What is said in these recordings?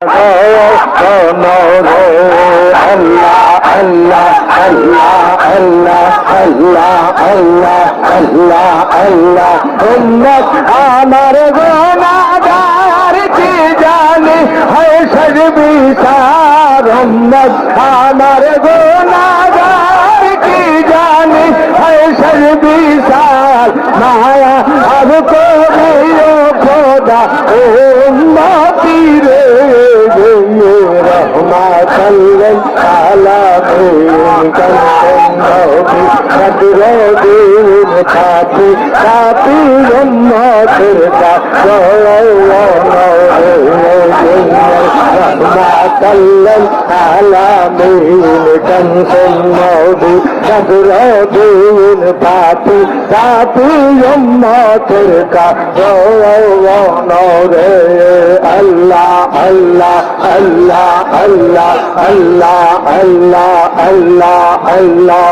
আমার গোনাগার কি জানি হয় সর্বিসার আমার গোনাগার কি জানি হয় সর্বিসার মায়া अब करियो खुदा उम्मती रे रहमतल आलमीन कंसंदोबी सदरुद्दीन खाती खाती उम्मतर का रहमतल आलमीन कंसंदोबी सदरुद्दीन खाती खाती उम्मतर का रे अल्लाह अल्लाह अल्लाह अल्लाह अल्लाह अल्लाह अल्लाह अल्लाह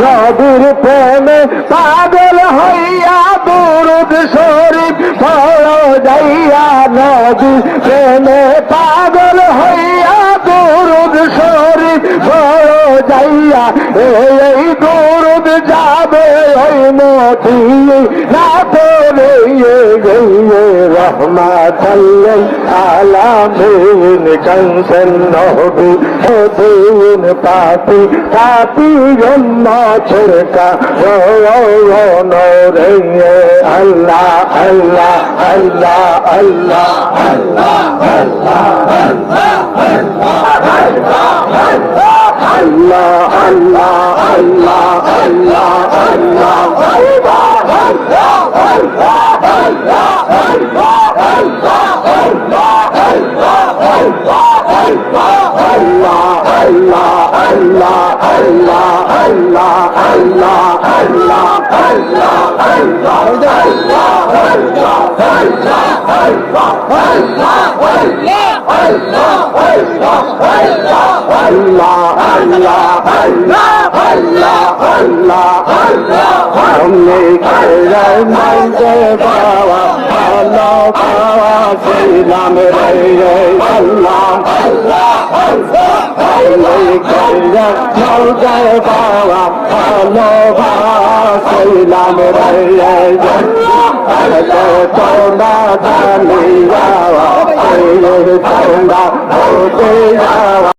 नबीर प्रेमे पागल हइया दुरूद शरीफ पढ़ो जाइया नबीर प्रेमे पागल हइया दुरूद शरीफ पढ़ो जाइया এই দুরুদ যাবে ওই মদিনা না তোরে গইয়ে রহমাতুল আলামিন কানসন নবী দিন পাপি পাপি উম্মতের কা নরে আল্লাহ আল্লাহ আল্লাহ আল্লাহ আল্লাহ Allah, Allah, Allah, Allah, Allah, हमने मंगे बाबा अल्लाह बाबा सीना में रहे अल्लाह मंगे बाबा अल्लाह बाबा सीना में रहे तो ना जानी बाबा